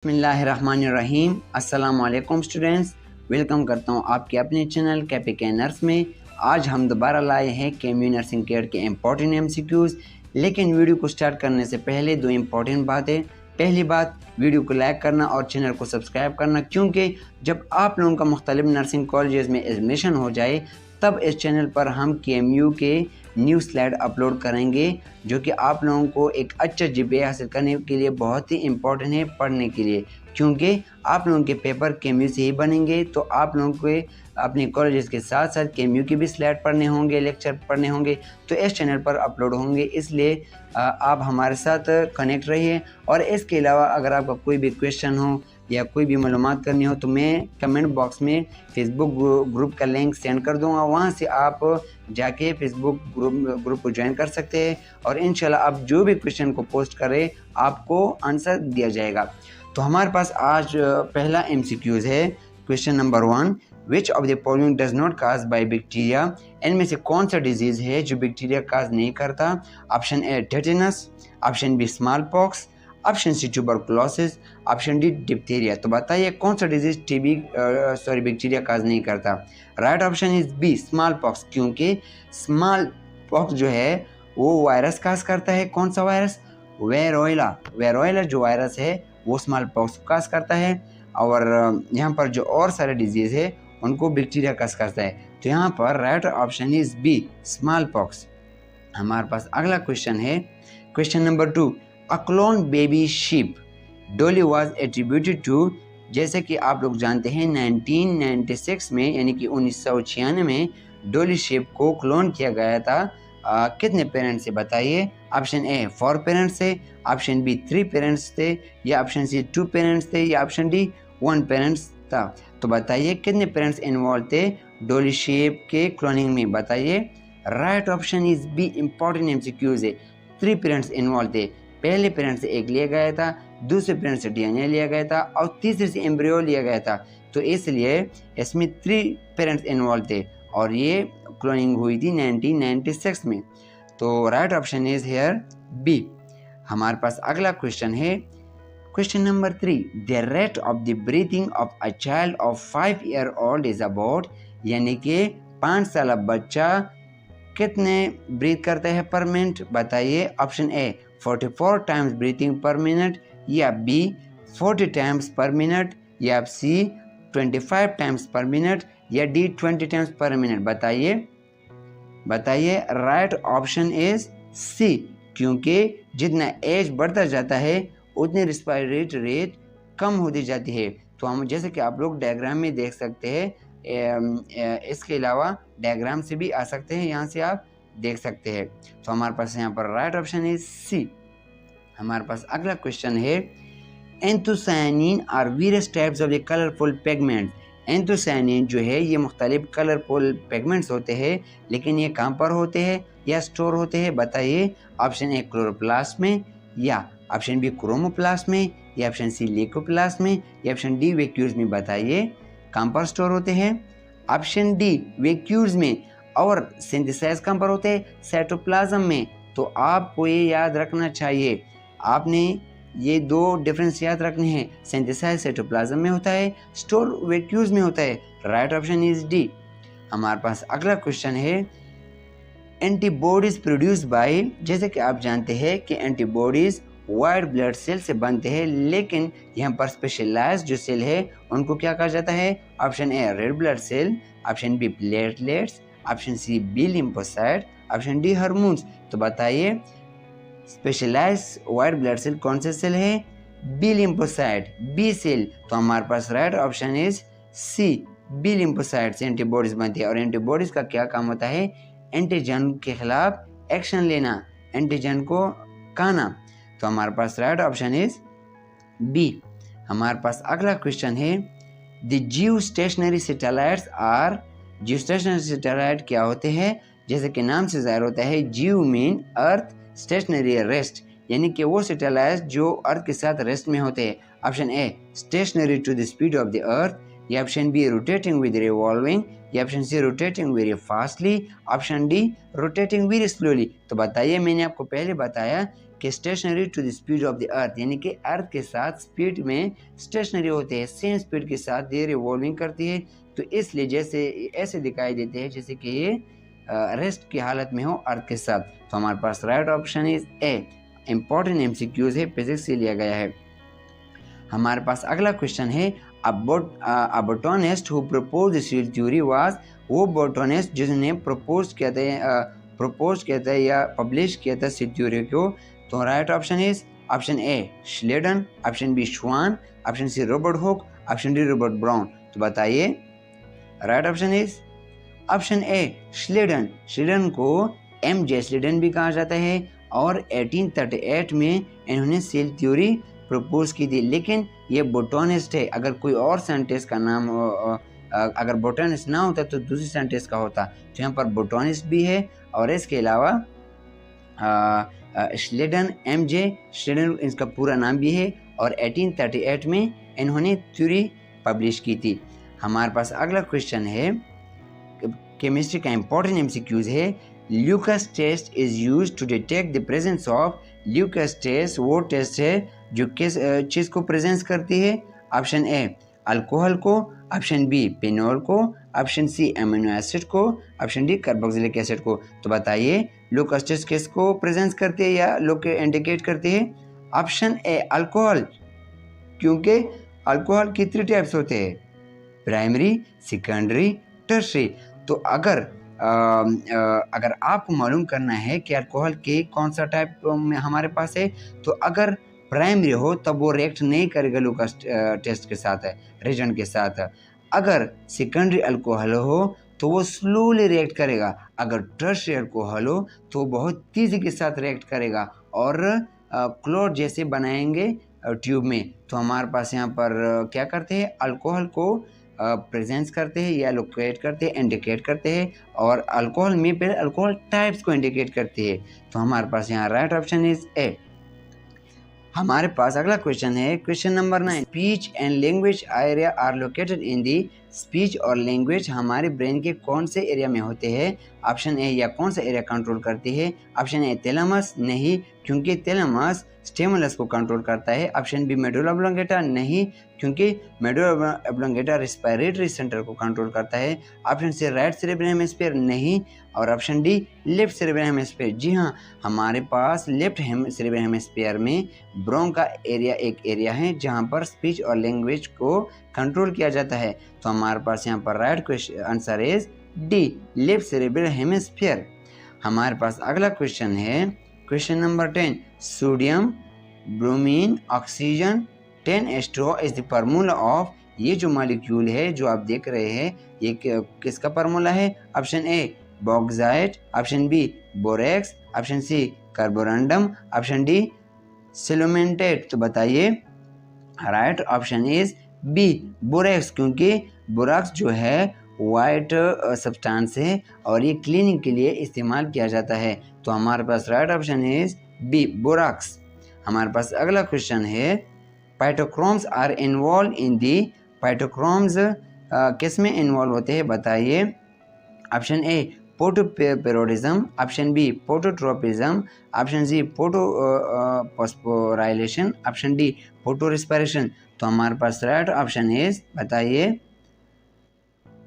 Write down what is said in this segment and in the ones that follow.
बिस्मिल्लाहिर्रहमानिर्रहीम। अस्सलाम वालेकुम स्टूडेंट्स, वेलकम करता हूँ आपके अपने चैनल के नर्स में। आज हम दोबारा लाए हैं केएमयू नर्सिंग केयर के इम्पोर्टेंट एमसीक्यूज़। लेकिन वीडियो को स्टार्ट करने से पहले दो इम्पोर्टेंट बातें। पहली बात, वीडियो को लाइक करना और चैनल को सब्सक्राइब करना, क्योंकि जब आप लोगों का मुख्तलिफ नर्सिंग कॉलेजेस में एडमिशन हो जाए तब इस चैनल पर हम केएमयू के न्यू स्लाइड अपलोड करेंगे, जो कि आप लोगों को एक अच्छा जीपीए हासिल करने के लिए बहुत ही इम्पोर्टेंट है पढ़ने के लिए, क्योंकि आप लोगों के पेपर केएमयू से ही बनेंगे। तो आप लोगों को अपने कॉलेजेस के साथ साथ केएमयू की भी स्लाइड पढ़ने होंगे, लेक्चर पढ़ने होंगे, तो इस चैनल पर अपलोड होंगे। इसलिए आप हमारे साथ कनेक्ट रहिए। और इसके अलावा अगर आपका कोई भी क्वेश्चन हो या कोई भी मालूमात करनी हो तो मैं कमेंट बॉक्स में फ़ेसबुक ग्रुप का लिंक सेंड कर दूंगा, वहां से आप जाके फेसबुक ग्रुप को ज्वाइन कर सकते हैं और इंशाल्लाह आप जो भी क्वेश्चन को पोस्ट करें आपको आंसर दिया जाएगा। तो हमारे पास आज पहला एमसीक्यूज़ है। Question number 1, which of the following does not cause by bacteria. इनमें से कौन सा डिजीज़ है जो बैक्टीरिया काज नहीं करता। Option A tetanus, option B small pox, option C tuberculosis, option D diphtheria. तो बताइए कौन सा डिजीज बैक्टीरिया काज नहीं करता। Right option is B small pox, क्योंकि स्मॉल पॉक्स जो है वो वायरस काज करता है। कौन सा वायरस? वेरोइला जो वायरस है वो स्मॉल पॉक्स काज करता है। और यहाँ पर जो और सारे डिजीज है उनको बैक्टीरिया काज करता है। तो यहाँ पर right option is B small pox. हमारे पास अगला क्वेश्चन है। Question number 2, a clone baby sheep Dolly was attributed to. जैसे कि आप लोग जानते हैं 1996 में यानी कि 1996 में डोली शीप को क्लोन किया गया था। कितने पेरेंट्स से बताइए। ऑप्शन ए 4 पेरेंट्स थे, ऑप्शन बी 3 पेरेंट्स थे, या ऑप्शन सी 2 पेरेंट्स थे, या ऑप्शन डी 1 पेरेंट्स था। तो बताइए कितने पेरेंट्स इन्वॉल्व थे डोली शीप के क्लोनिंग में। बताइए। Right option is be important MCQs है। 3 पेरेंट्स इन्वॉल्व थे। पहले पेरेंट्स से एक लिया गया था, दूसरे पेरेंट्स से डीएनए लिया गया था और तीसरे से एम्ब्रियो लिया गया था। तो इसलिए इसमें 3 पेरेंट्स इन्वॉल्व थे और ये क्लोनिंग हुई थी 1996 में। तो right option is here B. हमारे पास अगला क्वेश्चन है। Question number 3, the rate of the breathing of a child of 5 year old is about, यानी कि 5 साल बच्चा कितने ब्रीथ करते हैं पर मिनट। बताइए। ऑप्शन ए 44 टाइम्स ब्रीथिंग पर मिनट, या बी 40 टाइम्स पर मिनट, या सी 25 टाइम्स पर मिनट, या डी 20 टाइम्स पर मिनट। बताइए। राइट ऑप्शन इज सी, क्योंकि जितना एज बढ़ता जाता है उतनी रिस्पायरेटरी रेट कम होती जाती है। तो हम जैसे कि आप लोग डायग्राम में देख सकते हैं, इसके अलावा डायग्राम से भी आ सकते हैं, यहाँ से आप देख सकते हैं। तो हमारे पास यहाँ पर राइट ऑप्शन इज सी। हमारे पास अगला क्वेश्चन है। Anthocyanin are various types of the colourful pigment. Anthocyanin जो है ये मुख्तलिफ कलरफुल पिगमेंट्स होते हैं, लेकिन ये कहाँ पर होते हैं या स्टोर होते हैं। बताइए। ऑप्शन ए क्लोरोप्लास्ट में, या ऑप्शन बी क्रोमोप्लास्ट में, या ऑप्शन सी ल्यूकोप्लास्ट में, या ऑप्शन डी वैक्यूल्स में। बताइए कहाँ पर स्टोर होते हैं। ऑप्शन डी वैक्यूल्स में। और सिंथेसाइज कहाँ पर होते हैं? साइटोप्लाज्म में। तो आपको ये याद रखना चाहिए, आपने ये 2 डिफरेंस याद रखने हैं। सिंथेसाइज साइटोप्लाज्म में होता है, स्टोर वैक्यूल्स में होता है। Right option is D. हमारे पास अगला क्वेश्चन है। एंटीबॉडीज प्रोड्यूस बाय, जैसे कि आप जानते हैं कि एंटीबॉडीज वाइट ब्लड सेल से बनते हैं, लेकिन यहाँ पर स्पेशलाइज्ड जो सेल है उनको क्या कहा जाता है। Option A red blood cell, option B platelets, option C B lymphocyte, option D hormones. तो बताइए स्पेशलाइज्ड वाइट ब्लड सेल कौन से सेल है? B lymphocyte, B cell. तो हमारे पास right option is C, B lymphocyte से एंटीबॉडीज बनती है। और एंटीबॉडीज का क्या काम होता है? एंटीजन के खिलाफ एक्शन लेना, एंटीजन को कहना। तो हमारे पास राइट ऑप्शन इज बी। हमारे पास अगला क्वेश्चन है। The geostationary satellites are. Geostationary satellite क्या होते हैं? जैसे कि नाम से जाहिर होता है, जियो मीन अर्थ, स्टेशनरी रेस्ट, यानी कि वो सैटेलाइट जो अर्थ के साथ रेस्ट में होते हैं। Option A stationary to the speed of the earth, या option B rotating with revolving, या option C rotating very fastly, option D rotating very slowly. तो बताइए, मैंने आपको पहले बताया कि stationary to the speed of the earth, यानी कि अर्थ के साथ स्पीड में स्टेशनरी होते हैं, सेम स्पीड के साथ ये रिवॉल्विंग करती है। तो इसलिए जैसे ऐसे दिखाई देते हैं जैसे कि ये रेस्ट की हालत में हो अर्थ के साथ। तो हमारे पास right option is A. Important MCQs है, फिजिक्स से लिया गया है। हमारे पास अगला क्वेश्चन है, a botanist who proposed the field theory was, वो बोटोनिस्ट जिसने प्रपोज किया था या पब्लिश किया था सीड थ्योरी को। तो right option is option A Schleiden, option B Schwann, option C Robert Hooke, option D Robert Brown. तो बताइए right option is option A Schleiden. Schleiden को एम.जे. श्लेडन भी कहा जाता है और 1838 में इन्होंने सेल थ्योरी प्रपोज की थी। लेकिन ये बोटोनिस्ट है, अगर कोई और साइंटिस्ट का नाम अगर बोटोनिस्ट ना होता तो दूसरी साइंटिस्ट का होता। तो यहाँ पर बोटोनिस्ट भी है और इसके अलावा श्लेडन, एम.जे. श्लेडन इसका पूरा नाम भी है और 1838 में इन्होंने थ्योरी पब्लिश की थी। हमारे पास अगला क्वेश्चन है, केमिस्ट्री का इंपॉर्टेंट एमसीक्यूज है। Lucas test is used to detect the presence of. Lucas test वो टेस्ट है जो किस चीज़ को प्रेजेंस करती है। ऑप्शन ए अल्कोहल को, ऑप्शन बी फिनॉल को, ऑप्शन सी अमीनो एसिड को, ऑप्शन डी कार्बोक्सिलिक एसिड को। तो बताइए ल्यूकस टेस्ट किसको प्रेजेंस करती है या इंडिकेट करती है। ऑप्शन ए अल्कोहल, क्योंकि अल्कोहल की 3 टाइप्स होते हैं, प्राइमरी, सेकेंडरी, टर्शरी। तो अगर आपको मालूम करना है कि अल्कोहल के कौन सा टाइप में हमारे पास है, तो अगर प्राइमरी हो तब वो रिएक्ट नहीं करेगा ल्यूकस टेस्ट के साथ, रिएजेंट के साथ। अगर सेकेंडरी अल्कोहल हो तो वो स्लोली रिएक्ट करेगा। अगर टर्शरी अल्कोहल हो तो बहुत तेज़ी के साथ रिएक्ट करेगा और क्लोर जैसे बनाएंगे ट्यूब में। तो हमारे पास यहाँ पर क्या करते हैं, अल्कोहल को प्रेजेंस करते हैं या लोकेट करते हैं, इंडिकेट करते हैं, और अल्कोहल में पहले अल्कोहल टाइप्स को इंडिकेट करते हैं। तो हमारे पास यहाँ राइट ऑप्शन इज ए। हमारे पास अगला क्वेश्चन है, question number 9। Speech and language area are located in the. Speech और लैंग्वेज हमारे ब्रेन के कौन से एरिया में होते हैं। ऑप्शन ए या कौन सा एरिया कंट्रोल करती है। ऑप्शन ए थैलेमस, नहीं क्योंकि थैलेमस स्टिमुलस को कंट्रोल करता है। ऑप्शन बी मेडुला ऑब्लोंगेटा, नहीं क्योंकि मेडुला ऑब्लोंगेटा रेस्पिरेटरी सेंटर को कंट्रोल करता है। Option C right cerebral hemisphere, नहीं, और option D left cerebral hemisphere. जी हाँ, हमारे पास लेफ्ट सेरेब्रल हेमिस्फीयर में ब्रोन का एरिया एक एरिया है जहाँ पर स्पीच और लैंग्वेज को कंट्रोल किया जाता है। तो हमारे पास यहाँ पर right question answer is D, left cerebral hemisphere. हमारे पास अगला क्वेश्चन है, question number 10। Sodium, bromine, oxygen, 10H2O is the formula of. ये जो मॉलिक्यूल है जो आप देख रहे हैं ये किसका फार्मूला है। Option A bauxite, option B borax, option C carborundum, option D सिलोमेंटेट। तो बताइए right option is B borax, क्योंकि बोरेक्स जो है वाइट सब्सटेंस है और ये क्लीनिंग के लिए इस्तेमाल किया जाता है। तो हमारे पास right option is B borax. हमारे पास अगला क्वेश्चन है, पाइटोक्रोम्स आर इन्वॉल्व इन दी। पाइटोक्रोम्स किस में इन्वॉल्व होते हैं बताइए। Option A photoperiodism, option B phototropism, option C photophosphorylation, option D photorespiration. तो हमारे पास राइट ऑप्शन इज बताइए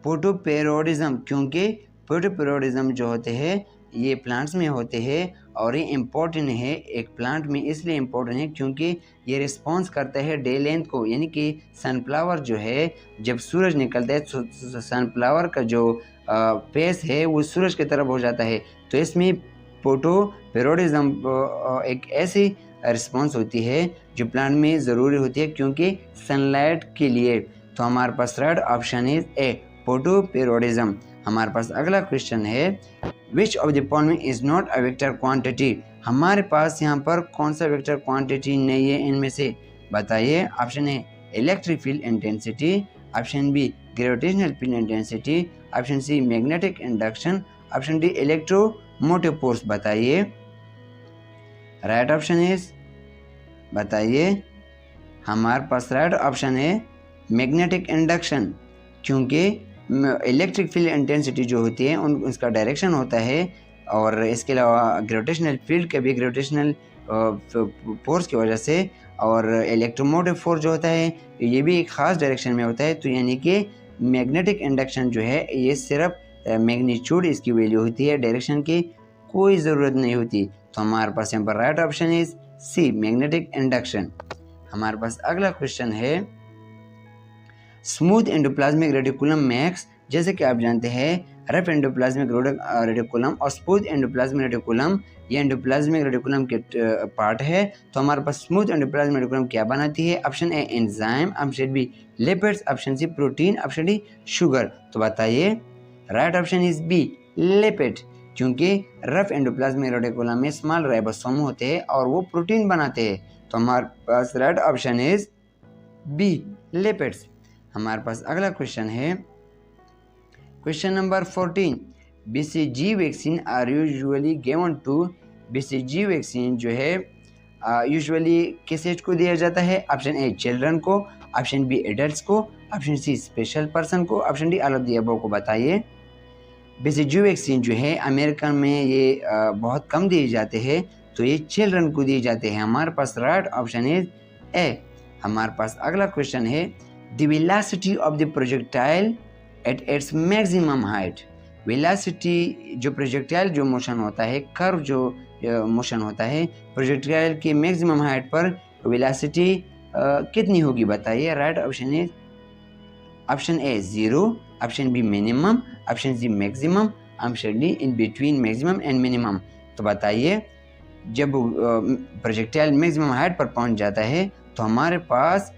फोटोपेरोडिज्म, क्योंकि फोटोपेरोडिज्म जो होते हैं ये प्लांट्स में होते हैं और ये इम्पोर्टेंट है एक प्लांट में, इसलिए इम्पोर्टेंट है क्योंकि ये रिस्पॉन्स करता है डे लेंथ को। यानी कि सनफ्लावर जो है जब सूरज निकलता है तो सनफ्लावर का जो फेस है वो सूरज की तरफ हो जाता है। तो इसमें फोटोपेरोडिज्म एक ऐसी रिस्पॉन्स होती है जो प्लांट में ज़रूरी होती है क्योंकि सनलाइट के लिए। तो हमारे पास राइट ऑप्शन इज ए फोटोपेरोडिज्म। हमारे पास अगला क्वेश्चन है, which of the following is not a vector quantity. हमारे पास यहाँ पर कौन सा वेक्टर क्वांटिटी नहीं है इनमें से बताइए। Option A electric field intensity, option B gravitational field intensity, option C magnetic induction, option D electromotive force. बताइए राइट ऑप्शन इज बताइए। हमारे पास राइट ऑप्शन है मैग्नेटिक इंडक्शन, क्योंकि इलेक्ट्रिक फील्ड इंटेंसिटी जो होती है उसका डायरेक्शन होता है और इसके अलावा ग्रेविटेशनल फील्ड का भी ग्रेविटेशनल फोर्स की वजह से, और इलेक्ट्रोमोटिव फोर्स जो होता है ये भी एक ख़ास डायरेक्शन में होता है। तो यानी कि मैग्नेटिक इंडक्शन जो है ये सिर्फ मैग्नीट्यूड इसकी वैल्यू होती है, डायरेक्शन की कोई ज़रूरत नहीं होती। तो हमारे पास यहाँ पर right option is C, magnetic induction. हमारे पास अगला क्वेश्चन है, स्मूथ एंडोप्लाज्मिक रेटिकुलम मैक्स, जैसे कि आप जानते हैं रफ एंडोप्लाज्मिक रेटिकुलम और स्मूथ एंडोप्लाज्मिक रेटिकुलम ये एंडोप्लाज्मिक रेटिकुलम के पार्ट है। तो हमारे पास स्मूथ एंडोप्लाज्मिक रेटिकुलम क्या बनाती है? Option A enzyme, option B lipids, option C protein, option D sugar. तो बताइए, right option is B lipid, क्योंकि रफ एंडोप्लाज्मिक रेटिकुलम में स्मॉल राइबोसोम होते हैं और वो प्रोटीन बनाते हैं। तो हमारे पास right option is B lipids. हमारे पास अगला क्वेश्चन है, question number 14, BCG vaccine are usually given to, BCG vaccine जो है यूजुअली किस एज को दिया जाता है? ऑप्शन ए चिल्ड्रन को, ऑप्शन बी एडल्ट्स को, ऑप्शन सी स्पेशल पर्सन को, option D all of the above को। बताइए, BCG वैक्सीन जो है अमेरिका में ये बहुत कम दिए जाते हैं, तो ये चिल्ड्रन को दिए जाते हैं। हमारे पास राइट ऑप्शन इज ए। हमारे पास अगला क्वेश्चन है, the velocity of the projectile at its maximum height. Velocity जो प्रोजेक्टाइल जो मोशन होता है, कर्व जो मोशन होता है, प्रोजेक्टाइल की मैक्सिमम हाइट पर वेलोसिटी कितनी होगी? बताइए, right option is option A 0, option B minimum, option C maximum, option D in between maximum and minimum. तो बताइए, जब प्रोजेक्टाइल मैक्सिमम हाइट पर पहुंच जाता है तो हमारे पास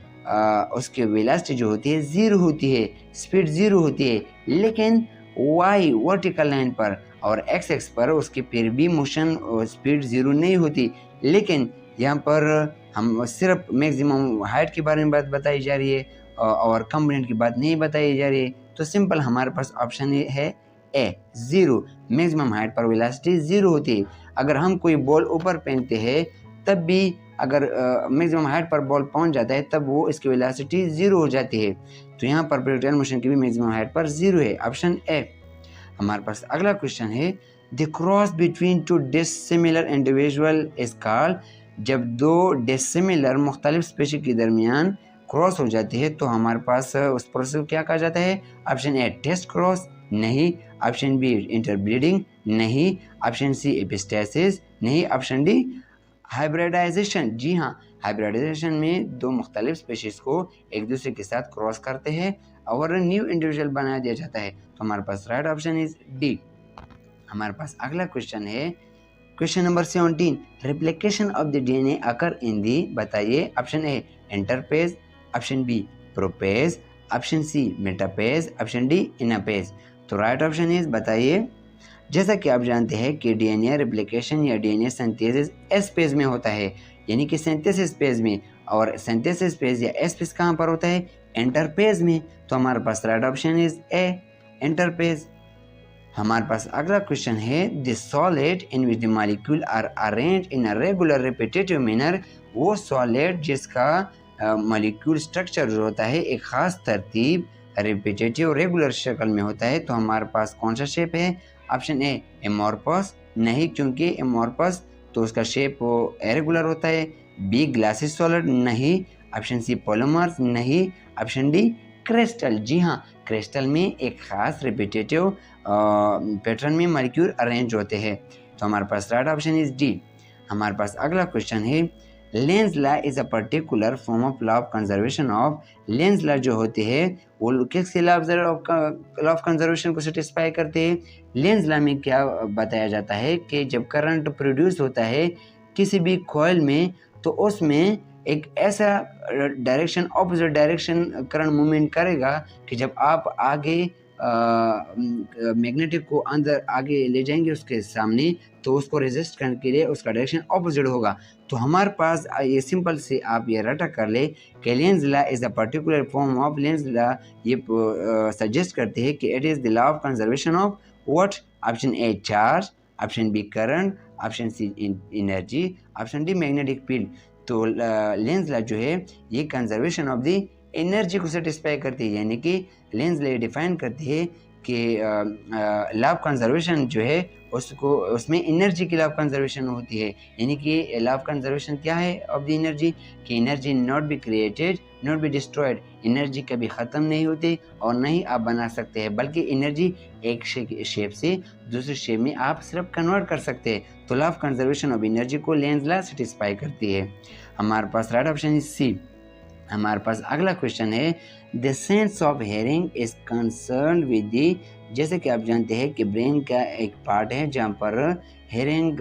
उसकी वेलोसिटी जो होती है 0 होती है, स्पीड 0 होती है, लेकिन y वर्टिकल लाइन पर और x एक्स पर उसके फिर भी मोशन स्पीड 0 नहीं होती। लेकिन यहाँ पर हम सिर्फ मैक्सिमम हाइट के बारे में बात बताई जा रही है और कंपोनेंट की बात नहीं बताई जा रही है। तो सिंपल हमारे पास ऑप्शन है ए 0, मैक्सिमम हाइट पर वेलोसिटी 0 होती है। अगर हम कोई बॉल ऊपर फेंकते हैं तब भी अगर मैक्सिमम हाइट पर बॉल पहुंच जाता है तब वो इसकी वेलोसिटी 0 हो जाती है। तो यहाँ पर प्रोजेक्टाइल मोशन की भी मैक्सिमम हाइट पर 0 है, ऑप्शन ए। हमारे पास अगला क्वेश्चन है, the cross between two dissimilar individual is called. जब दो डिसिमिलर मुख्तलिफ स्पीशीज के दरमियान क्रॉस हो जाती है तो हमारे पास उस प्रोसेस को क्या कहा जाता है? ऑप्शन ए टेस्ट क्रॉस, नहीं, ऑप्शन बी इंटरब्रीडिंग, नहीं, ऑप्शन सी एपिस्टेसिस, नहीं, ऑप्शन डी हाइब्रिडाइजेशन। जी हाँ, हाइब्रिडाइजेशन में दो मुख्तलिफ स्पीशीज को एक दूसरे के साथ क्रॉस करते हैं और न्यू इंडिविजुअल बना दिया जाता है। तो हमारे पास राइट ऑप्शन इज डी। हमारे पास अगला क्वेश्चन है, question number 17, replication of the DNA occur in the. बताइए, option A interphase, option B prophase, option C metaphase, option D anaphase. तो राइट ऑप्शन इज, बताइए, जैसा कि आप जानते हैं कि डीएनए रेप्लिकेशन या डीएनए सिंथेसिस एस फेज में होता है, यानी कि सिंथेसिस फेज में, और सिंथेसिस फेज या एस फेज कहाँ पर होता है? इंटरपेज में। तो हमारे पास right option is A interphase. हमारे पास अगला क्वेश्चन है, the solid in which the molecule are arranged in a regular repetitive manner. वो सॉलिड जिसका मॉलिक्यूल स्ट्रक्चर जो होता है एक खास तरतीब रिपीटेटिव रेगुलर शक्ल में होता है। तो हमारे पास कौन सा शेप है? ऑप्शन ए एमोर्फस, नहीं, क्योंकि एमोर्फस तो उसका शेप इरेगुलर होता है। बी ग्लासी सॉलिड, नहीं, ऑप्शन सी पॉलीमर्स, नहीं, ऑप्शन डी क्रिस्टल। जी हाँ, क्रिस्टल में एक खास रिपीटेटिव पैटर्न में मॉलिक्यूल अरेंज होते हैं। तो हमारे पास राइट ऑप्शन इज डी। हमारे पास अगला क्वेश्चन है, lens law is a particular form of law of conservation of. Lenz law जो होते हैं वो किसके लॉ ऑफ कंजर्वेशन को सेटिस्फाई करते हैं? लेंस लॉ में क्या बताया जाता है कि जब करंट प्रोड्यूस होता है किसी भी कॉइल में तो उसमें एक ऐसा direction, opposite direction current movement करेगा कि जब आप आगे मैग्नेटिक को अंदर आगे ले जाएंगे उसके सामने तो उसको रेजिस्ट करने के लिए उसका डायरेक्शन ऑपोजिट होगा। तो हमारे पास ये सिंपल से आप ये रटा कर ले कि Lenz law is a particular form of. Lenz law ये सजेस्ट करते हैं कि it is the law of conservation of what? Option A charge, option B current, option C energy, option D magnetic field. तो Lenz law जो है ये conservation of the energy को satisfy करती है, यानी कि लेंस लॉ डिफाइन करती है कि लॉ ऑफ कंजर्वेशन जो है उसमें एनर्जी की लॉ ऑफ कंजर्वेशन होती है। यानी कि लॉ ऑफ कंजर्वेशन क्या है ऑफ द एनर्जी, कि energy not be created not be destroyed, energy कभी ख़त्म नहीं होती और न ही आप बना सकते हैं, बल्कि एनर्जी एक शेप से दूसरे शेप में आप सिर्फ कन्वर्ट कर सकते हैं। तो law of conservation of energy को लेंज लॉ सेटिस्फाई करती है। हमारे पास राइट ऑप्शन इज सी। हमारे पास अगला क्वेश्चन है, the sense of hearing is concern with the, जैसे कि आप जानते हैं कि ब्रेन का एक पार्ट है जहाँ पर हेयरिंग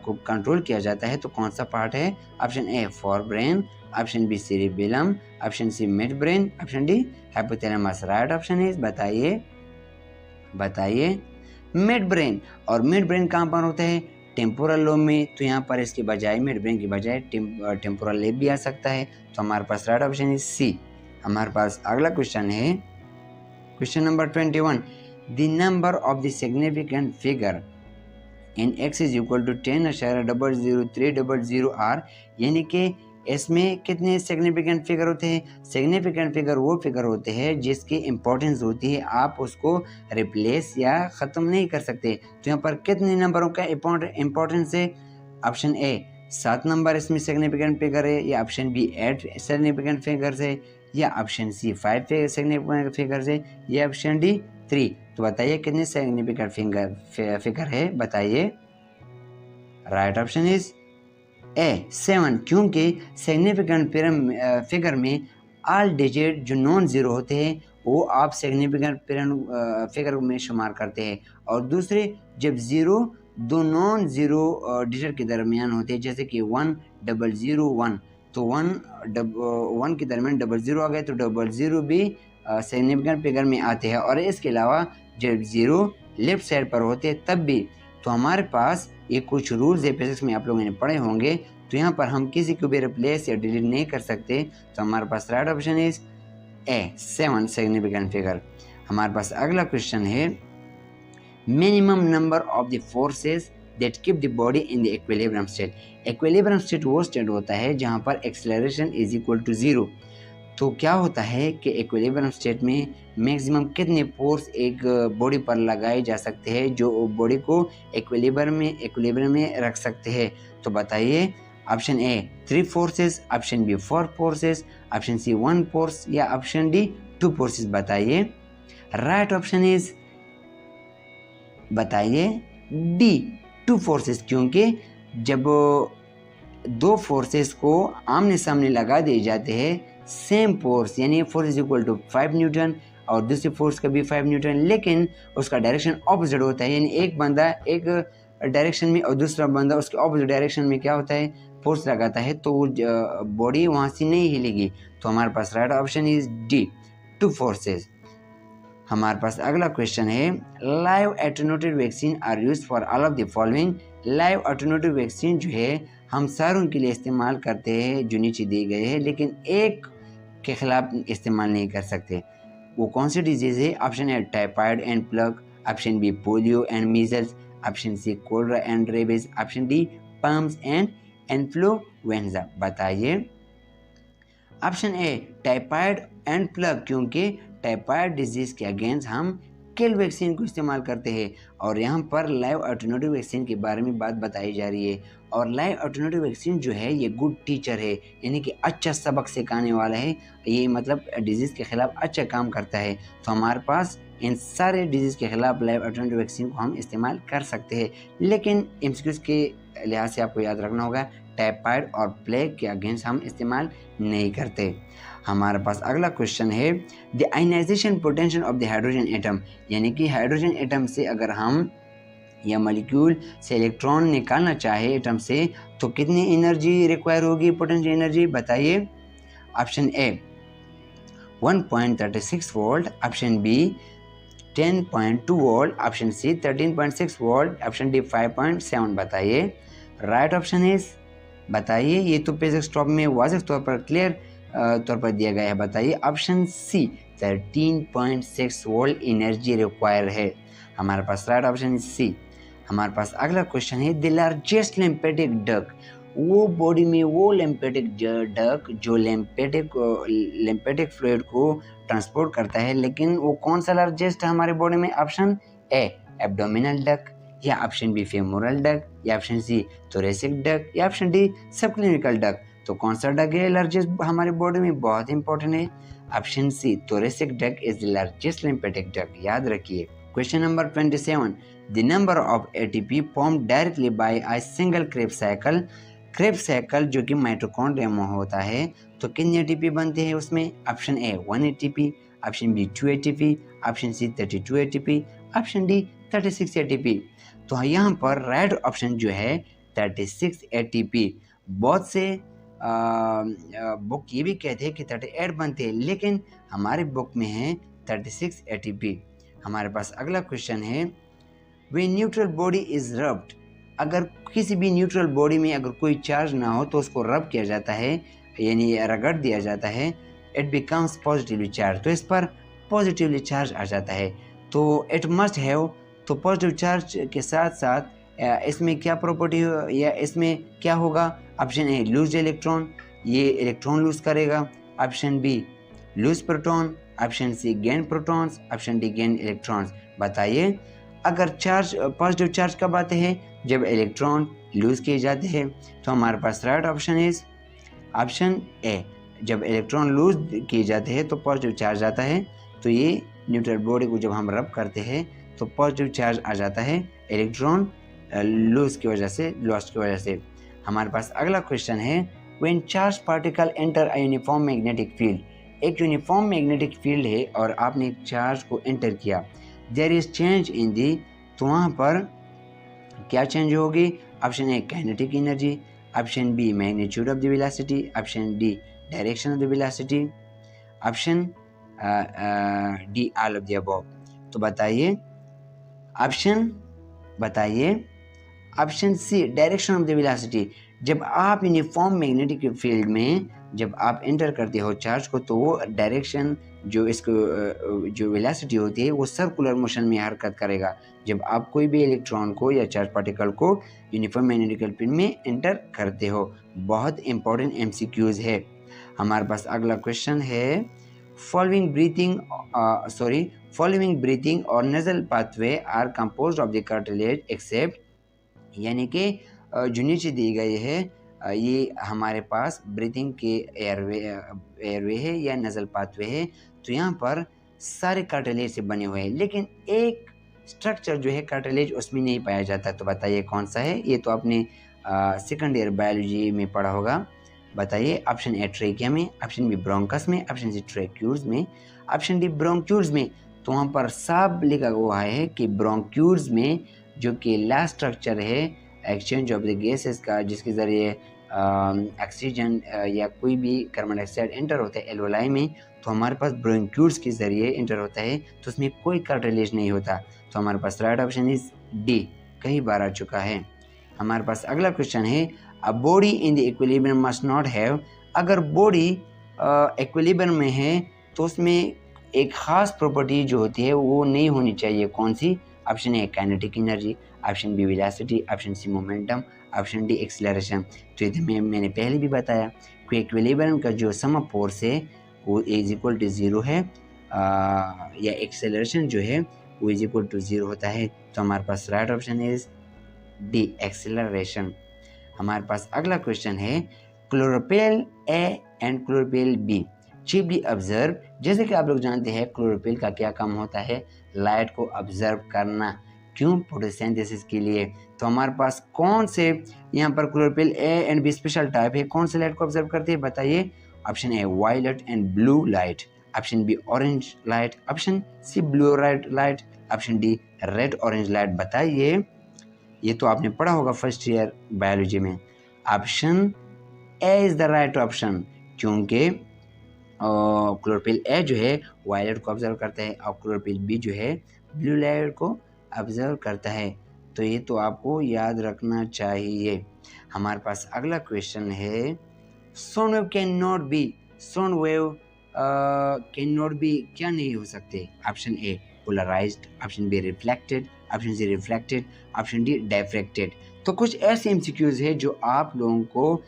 को कंट्रोल किया जाता है, तो कौन सा पार्ट है? Option A forebrain, option B cerebellum, option C midbrain, option D hypothalamus. Right option is, बताइए मिड ब्रेन। और मिड ब्रेन कहाँ पर होता है? टेम्पोरल लोब में। तो यहाँ पर इसके बजाय मिड ब्रेन की बजाय टेम्पोरल लोब भी आ सकता है। तो हमारे पास राइट ऑप्शन इज सी। हमारे पास अगला क्वेश्चन है, question number 21, the number of the significant figure in x is equal to 10,00300 are, यानी कि इसमें कितने सिग्निफिकेंट फिगर होते हैं? सिग्निफिकेंट फिगर वो फिगर होते हैं जिसकी इंपॉर्टेंस होती है, आप उसको रिप्लेस या ख़त्म नहीं कर सकते। तो यहाँ पर कितने नंबरों का इंपॉर्टेंस है? ऑप्शन ए 7 नंबर इसमें सिग्निफिकेंट फिगर है, या ऑप्शन बी 8 सिग्निफिकेंट फिगर्स है, या ऑप्शन सी 5 सिग्निफिकेंट फिगर्स है, या ऑप्शन डी 3। तो बताइए कितने सिग्निफिकेंट फिगर है, बताइए। राइट ऑप्शन इज ए 7, क्योंकि सिग्निफिकेंट फिगर में ऑल डिजिट जो नॉन ज़ीरो होते हैं वो आप सिग्निफिकेंट फिगर में शुमार करते हैं, और दूसरे जब ज़ीरो दो नॉन ज़ीरो डिजिट के दरमियान होते हैं, जैसे कि 1001, तो 1 के दरमियान 00 आ गए तो 00 भी सिग्निफिकेंट फिगर में आते हैं। और इसके अलावा जब ज़ीरो लेफ्ट साइड पर होते हैं तब भी। तो हमारे पास ये कुछ रूल्स है, फिजिक्स में आप लोगों ने पढ़े होंगे, तो यहाँ पर हम किसी को भी रिप्लेस या डिलीट नहीं कर सकते। तो हमारे पास right option is A 7 significant figure. हमारे पास अगला क्वेश्चन है, minimum number of the forces that keep the body in the equilibrium state. Equilibrium state वो स्टेट होता है जहाँ पर एक्सेलरेशन इज इक्वल टू 0। तो क्या होता है कि इक्विलिब्रियम स्टेट में मैक्सिमम कितने फोर्स एक बॉडी पर लगाए जा सकते हैं जो बॉडी को इक्विलिब्रियम में रख सकते हैं? तो बताइए। Option A 3 forces, option B 4 forces, option C 1 force, या ऑप्शन डी 2 फोर्सेस, बताइए। राइट ऑप्शन इज, बताइए डी 2 फोर्सेस, क्योंकि जब 2 फोर्सेस को आमने सामने लगा दिए जाते हैं, सेम फोर्स यानी force is equal to 5 newton और दूसरी फोर्स का भी 5 न्यूटन, लेकिन उसका डायरेक्शन ऑपोजिट होता है, यानी एक बंदा एक डायरेक्शन में और दूसरा बंदा उसके ऑपोजिट डायरेक्शन में क्या होता है, फोर्स लगाता है, तो वो बॉडी वहाँ से नहीं हिलेगी। तो हमारे पास right option is D 2 forces. हमारे पास अगला क्वेश्चन है, live attenuated vaccine are used for all of the following. Live attenuated vaccine जो है हम सारों के लिए इस्तेमाल करते हैं जो नीचे दिए गए हैं, लेकिन एक के खिलाफ इस्तेमाल नहीं कर सकते। वो कौन सी डिजीज़ है? Option A typhoid and plague, option B polio and measles, option C cholera and rabies, option D पम्स एंड इन्फ्लुएंजा, बताइए। Option A typhoid and plague, क्योंकि टाइफाइड डिजीज़ के अगेंस्ट हम किल वैक्सीन को इस्तेमाल करते हैं, और यहाँ पर लाइव एटेन्यूएटेड वैक्सीन के बारे में बात बताई जा रही है। और लाइव एटेन्यूएटेड वैक्सीन जो है ये गुड टीचर है, यानी कि अच्छा सबक सिखाने वाला है, ये मतलब डिजीज़ के खिलाफ अच्छा काम करता है। तो हमारे पास इन सारे डिजीज़ के खिलाफ लाइव एटेन्यूएटेड वैक्सीन को हम इस्तेमाल कर सकते हैं, लेकिन एमसीक्यूज़ के लिहाज से आपको याद रखना होगा टाइफाइड और प्लेग के अगेंस्ट हम इस्तेमाल नहीं करते। हमारे पास अगला क्वेश्चन है, the ionisation potential of the hydrogen atom, यानी कि हाइड्रोजन एटम से अगर हम या मॉलिक्यूल से इलेक्ट्रॉन निकालना चाहे एटम से, तो कितनी एनर्जी रिक्वायर होगी, पोटेंशियल एनर्जी, बताइए। Option A 1.36 volt, option B 10.2 volt, option C 13.6 volt, option D 5.7, बताइए। राइट ऑप्शन इज, बताइए। ये तो फिजिक्स टॉप में वाज़ेह तौर पर क्लियर तौर पर दिया गया है, बताइए। Option C 13.6 volt energy require है। हमारे पास राइट ऑप्शन इज सी। हमारे पास अगला क्वेश्चन है, द लार्जेस्ट लिम्फेटिक डक्ट वो बॉडी में वो लिम्फेटिक डक्ट जो लिम्फेटिक फ्लूइड को ट्रांसपोर्ट करता है, लेकिन वो कौन सा लार्जेस्ट है हमारे बॉडी में? ऑप्शन ए एब्डोमिनल डक्ट, या ऑप्शन बी फेमोरल डक्ट, या ऑप्शन सी थोरेसिक डक्ट, या ऑप्शन डी सबक्लिनिकल डक्ट। तो कौन सा डक्ट है लार्जेस्ट हमारे बॉडी में? बहुत इंपॉर्टेंट है, option C thoracic duct is the largest lymphatic duct, याद रखिए। Question number 27, the number of ATP formed directly by a single Krebs cycle. Krebs cycle जो कि माइटोकॉन्ड्रिया में होता है, तो कितने एटीपी बनते हैं उसमें? Option A 1 ATP, option B 2 ATP, option C 32 ATP, option D 36 ATP. तो यहाँ पर राइट ऑप्शन जो है 36 एटीपी। बहुत से बुक ये भी कहते हैं कि 38 बनते हैं, लेकिन हमारे बुक में है 36 एटीपी। हमारे पास अगला क्वेश्चन है, when neutral body is rubbed, अगर किसी भी न्यूट्रल बॉडी में अगर कोई चार्ज ना हो तो उसको रब किया जाता है, यानी रगड़ दिया जाता है, इट बिकम्स पॉजिटिवली चार्ज, तो इस पर पॉजिटिवली चार्ज आ जाता है। तो इट मस्ट हैव, तो पॉजिटिव चार्ज के साथ साथ इसमें क्या प्रॉपर्टी या इसमें क्या होगा? ऑप्शन ए लूज इलेक्ट्रॉन, ये इलेक्ट्रॉन लूज करेगा, option B lose proton, option C gain protons, option D gain electrons. बताइए, अगर चार्ज पॉजिटिव चार्ज कब आते हैं? जब इलेक्ट्रॉन लूज किए जाते हैं। तो हमारे पास right option is option A, जब इलेक्ट्रॉन लूज किए जाते हैं तो पॉजिटिव चार्ज आता है। तो ये न्यूट्रल बॉडी को जब हम रब करते हैं तो पॉजिटिव चार्ज आ जाता है इलेक्ट्रॉन लूज की वजह से, लॉस्ट की वजह से। हमारे पास अगला क्वेश्चन है, when charge particle enter a uniform magnetic field, एक यूनिफॉर्म मैग्नेटिक फील्ड है और आपने एक चार्ज को एंटर किया, there is change in the, तो वहाँ पर क्या चेंज होगी? Option A kinetic energy, option B magnitude of the velocity, option D direction of the velocity, option D all of the above. तो बताइए, option C direction of the velocity. जब आप uniform magnetic field में जब आप enter करते हो charge को, तो वो डायरेक्शन जो इसको जो वेलोसिटी होती है वो सर्कुलर मोशन में हरकत करेगा जब आप कोई भी इलेक्ट्रॉन को या चार्ज पार्टिकल को यूनिफॉर्म मैग्नेटिक फील्ड में एंटर करते हो। बहुत इंपॉर्टेंट एमसीक्यूज है। हमारे पास अगला क्वेश्चन है, फॉलोइंग ब्रीथिंग और nasal pathway are composed of the cartilage except, यानी कि जो नीचे दी गई है ये हमारे पास ब्रीथिंग के एयरवे है या नजल पाथवे है। तो यहाँ पर सारे कार्टिलेज से बने हुए हैं, लेकिन एक स्ट्रक्चर जो है कार्टिलेज उसमें नहीं पाया जाता। तो बताइए कौन सा है? ये तो आपने सेकंड ईयर बायोलॉजी में पढ़ा होगा। बताइए, ऑप्शन ए ट्रेकिया में, ऑप्शन बी ब्रोंकस में, ऑप्शन सी ट्रेक्यूल्स में, ऑप्शन डी ब्रोंक्यूल्स में। तो वहाँ पर साफ लिखा हुआ है कि ब्रोंक्यूल्स में जो कि लास्ट स्ट्रक्चर है एक्सचेंज ऑफ द गैसेस का, जिसके ज़रिए ऑक्सीजन या कोई भी कार्बन डाइऑक्साइड एंटर होता है एल्वेलाई में, तो हमारे पास ब्रोंक्यूल्स के ज़रिए एंटर होता है, तो उसमें कोई कार्टिलेज नहीं होता। तो हमारे पास राइट ऑप्शन इज डी, कई बार आ चुका है। हमारे पास अगला क्वेश्चन है, a body in the equilibrium must not have, अगर बॉडी इक्विलिब्रियम में है तो उसमें एक ख़ास प्रॉपर्टी जो होती है वो नहीं होनी चाहिए। कौन सी? Option A kinetic energy, option B velocity, option C momentum, option D acceleration. तो ये मैंने पहले भी बताया कि इक्विलिब्रियम का जो सम ऑफ फोर्स है वो इज इक्वल टू 0 है, या एक्सेलरेशन जो है वो इज इक्वल टू 0 होता है। तो हमारे पास right option is D acceleration. हमारे पास अगला क्वेश्चन है, chlorophyll A and chlorophyll B cheaply observe. जैसे कि आप लोग जानते हैं क्लोरोफिल का क्या काम होता है? लाइट को ऑब्जर्व करना। क्यों? फोटोसिंथेसिस के लिए। तो हमारे पास कौन से यहाँ पर chlorophyll A and B special type है, कौन से लाइट को ऑब्जर्व करते हैं? बताइए। Option A violet and blue light, option B orange light, option C blue light, option D red orange light. बताइए, ये तो आपने पढ़ा होगा फर्स्ट ईयर बायोलॉजी में। Option A is the right option, क्योंकि क्लोरोफिल ए जो है वायलेट को ऑब्जर्व करता है और क्लोरोफिल बी जो है ब्लू लाइट को ऑब्जर्व करता है। तो ये तो आपको याद रखना चाहिए। हमारे पास अगला क्वेश्चन है, sound wave can not be क्या नहीं हो सकते? Option A polarised, option B reflected, option C reflected, option D diffracted. तो कुछ ऐसे एमसीक्यूज़ है जो आप लोगों को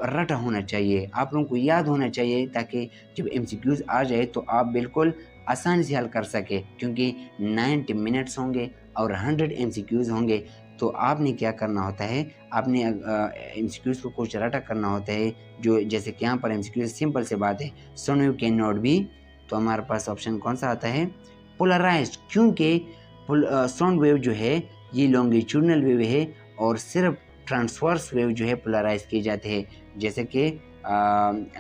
रटा होना चाहिए, आप लोगों को याद होना चाहिए, ताकि जब एमसीक्यूज़ आ जाए तो आप बिल्कुल आसानी से हल कर सके, क्योंकि 90 मिनट्स होंगे और 100 एमसीक्यूज़ होंगे। तो आपने क्या करना होता है, आपने एमसीक्यूज़ को कुछ रटा करना होता है, जो जैसे कि यहाँ पर एमसीक्यूज़ सिंपल से बात है, sound wave can not B, तो हमारे पास ऑप्शन कौन सा आता है, पोलराइज्ड, क्योंकि साउंड वेव जो है ये लॉन्गिट्यूडनल वेव है और सिर्फ ट्रांसवर्स वेव जो है पोलराइज किए जाते हैं, जैसे कि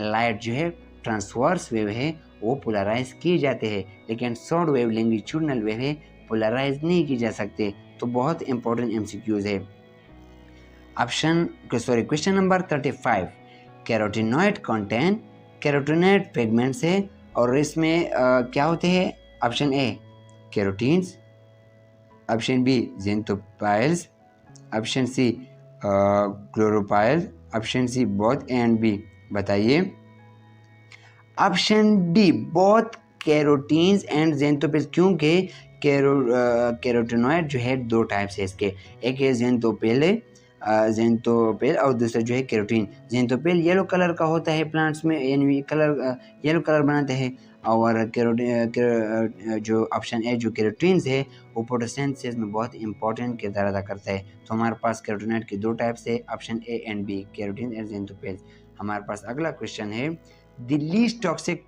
लाइट जो है ट्रांसवर्स वेव है वो पोलराइज किए जाते हैं, लेकिन साउंड वेव लॉन्गिट्यूडनल वेव है, पोलराइज नहीं की जा सकते। तो बहुत इंपॉर्टेंट एमसीक्यूज है। Question number 35, carotenoid contain carotenoid pigments है और इसमें क्या होते हैं, option A carotenes, option B xanthophylls, option C chlorophylls, option C both A and B. बताइए। Option D both carotenes and xanthophylls, क्योंकि कैरोटिनॉइड जो है दो टाइप से इसके, एक है ज़ेनथोपेल और दूसरा जो है कैरोटीन। ज़ेनथोपेल येलो कलर का होता है प्लांट्स में, यानी येलो कलर बनाते हैं, और जो ऑप्शन ए जो कैरोटीन्स है वो फोटोसिंथेसिस में बहुत इंपॉर्टेंट किरदार अदा करता है। तो हमारे पास कैरोटिनॉइड के दो टाइप्स है, option A and B, carotene and xanthophyll. हमारे पास अगला क्वेश्चन है, the least toxic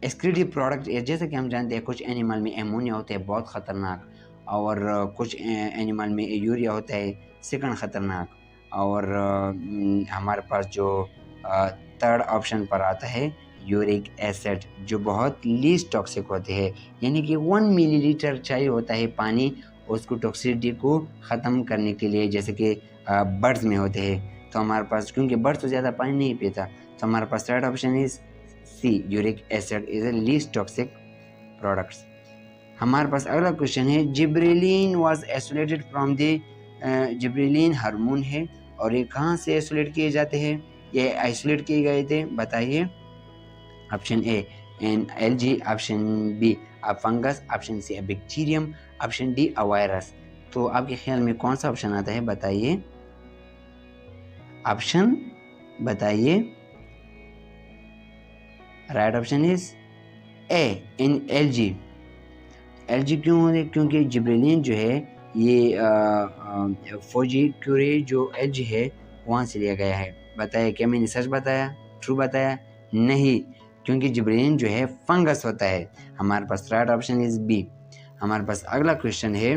excretive product, जैसे कि हम जानते हैं कुछ एनिमल में एमोनिया होता है बहुत ख़तरनाक, और कुछ एनिमल में यूरिया होता है सेकंड ख़तरनाक, और हमारे पास जो थर्ड ऑप्शन पर आता है यूरिक एसिड, जो बहुत लीस्ट टॉक्सिक होते हैं, यानी कि 1 मिलीलीटर चाहिए होता है पानी उसको टॉक्सिसिटी को ख़त्म करने के लिए, जैसे कि बर्ड्स में होते हैं। तो हमारे पास, क्योंकि बर्ड्स तो ज़्यादा पानी नहीं पीता, तो हमारे पास third option is C, uric acid is a least toxic products. हमारे पास अगला क्वेश्चन है, gibberellin was isolated from the, gibberellin hormone है और ये कहाँ से आइसोलेट किए जाते हैं, ये आइसोलेट किए गए थे, बताइए। Option A an algae, option B a fungus, option C a bacterium, option D a virus. तो आपके ख्याल में कौन सा ऑप्शन आता है, बताइए, ऑप्शन बताइए। Right option is A in LG. LG क्यों होंगे, क्योंकि जिब्रेलिन जो है ये फौजी क्यूरे जो एलजी है वहाँ से लिया गया है। बताइए, क्या मैंने सच बताया, ट्रू बताया? नहीं, क्योंकि जिब्रेलिन जो है फंगस होता है। हमारे पास राइट ऑप्शन इज बी। हमारे पास अगला क्वेश्चन है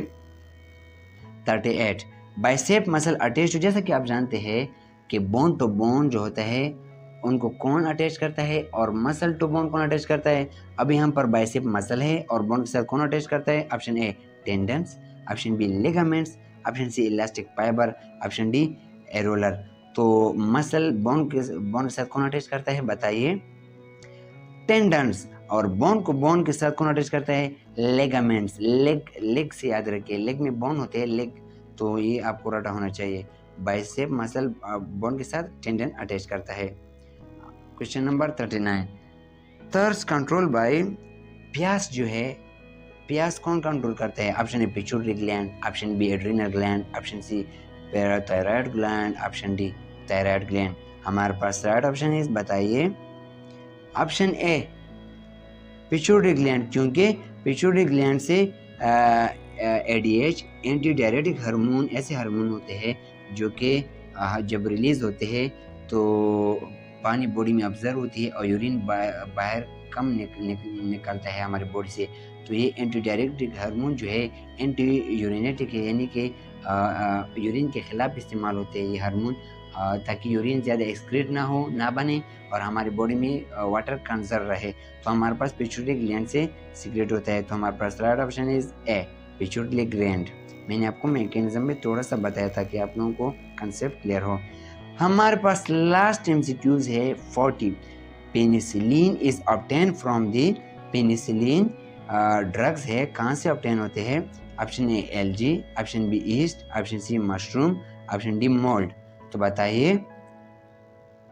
38, बाइसेप मसल अटैच, जैसा कि आप जानते हैं कि बोन टू बोन जो होता है उनको कौन अटैच करता है और मसल टू बोन कौन अटैच करता है। अभी हम पर बाइसेप मसल है और बोन के साथ कौन अटैच करता है, option A tendons, option B ligaments, option C elastic fibre, option D areolar. तो मसल बोन के साथ कौन अटैच करता है, बताइए। टेंडन्स, और बोन को बोन के साथ कौन अटैच करता है, लेगामेंट्स। लेग से याद रखिए, लेग में बोन होते हैं, लेग, तो ये आपको रटा होना चाहिए। बाइसेप मसल बोन के साथ टेंडन अटैच करता है। Question number 39, thirst control by, प्यास जो है, प्यास कौन कंट्रोल करता है, option A pituitary gland, option B adrenal gland, option C parathyroid gland, option D thyroid gland. हमारे पास राइट ऑप्शन इज, बताइए, ऑप्शन ए पिट्यूटरी ग्लैंड, क्योंकि पिट्यूटरी ग्लैंड से एडीएच एंटी डायरेटिक हार्मोन ऐसे हार्मोन होते हैं जो कि जब रिलीज होते हैं तो पानी बॉडी में ऑब्जर्व होती है और यूरिन बाहर कम निकलता है हमारी बॉडी से। तो ये एंटी डायरेटिक हार्मोन जो है एंटी यूरिनेटिक है, यानी कि यूरिन के खिलाफ इस्तेमाल होते हैं ये हार्मोन, ताकि यूरिन ज़्यादा एक्सक्रीट ना हो, ना बने और हमारी बॉडी में वाटर कंजर्व रहे। तो हमारे पास पिट्यूटरी ग्लैंड से सीक्रेट होता है। तो हमारे पास right option is A pituitary gland. मैंने आपको मैकेनिज्म में थोड़ा सा बताया था कि आप लोगों को कंसेप्ट क्लियर हो। हमारे पास लास्ट एमसीक्यूज है 40, penicillin is obtain from the, penicillin drugs है कहाँ से ऑब्टेन होते हैं, option A algae, option B yeast, option C mushroom, option D mould. तो बताइए।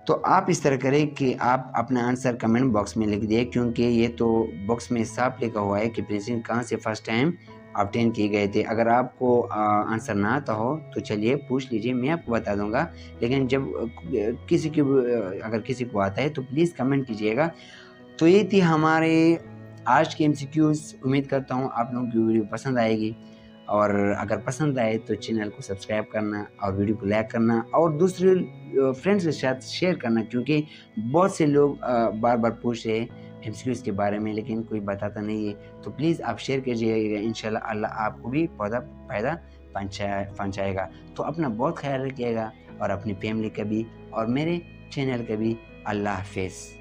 तो आप इस तरह करें कि आप अपना आंसर कमेंट बॉक्स में लिख दिए, क्योंकि ये तो बॉक्स में साफ लिखा हुआ है कि पेनिसिलिन कहाँ से फर्स्ट टाइम ऑब्टेन किए गए थे। अगर आपको आंसर ना आता हो तो चलिए पूछ लीजिए, मैं आपको बता दूंगा। लेकिन जब अगर किसी को आता है तो प्लीज़ कमेंट कीजिएगा। तो ये थी हमारे आज के एमसीक्यूज़। उम्मीद करता हूँ आप लोगों की वीडियो पसंद आएगी, और अगर पसंद आए तो चैनल को सब्सक्राइब करना और वीडियो को लाइक करना और दूसरे फ्रेंड्स के साथ शेयर करना, क्योंकि बहुत से लोग बार बार पूछ रहे हैं एमसीक्यूज़ के बारे में लेकिन कोई बताता नहीं है। तो प्लीज़ आप शेयर कीजिएगा, इंशाल्लाह अल्लाह आपको भी फ़ायदा पहुँचाएगा। तो अपना बहुत ख्याल रखिएगा और अपनी फैमिली का भी और मेरे चैनल का भी। अल्लाह हाफिज़।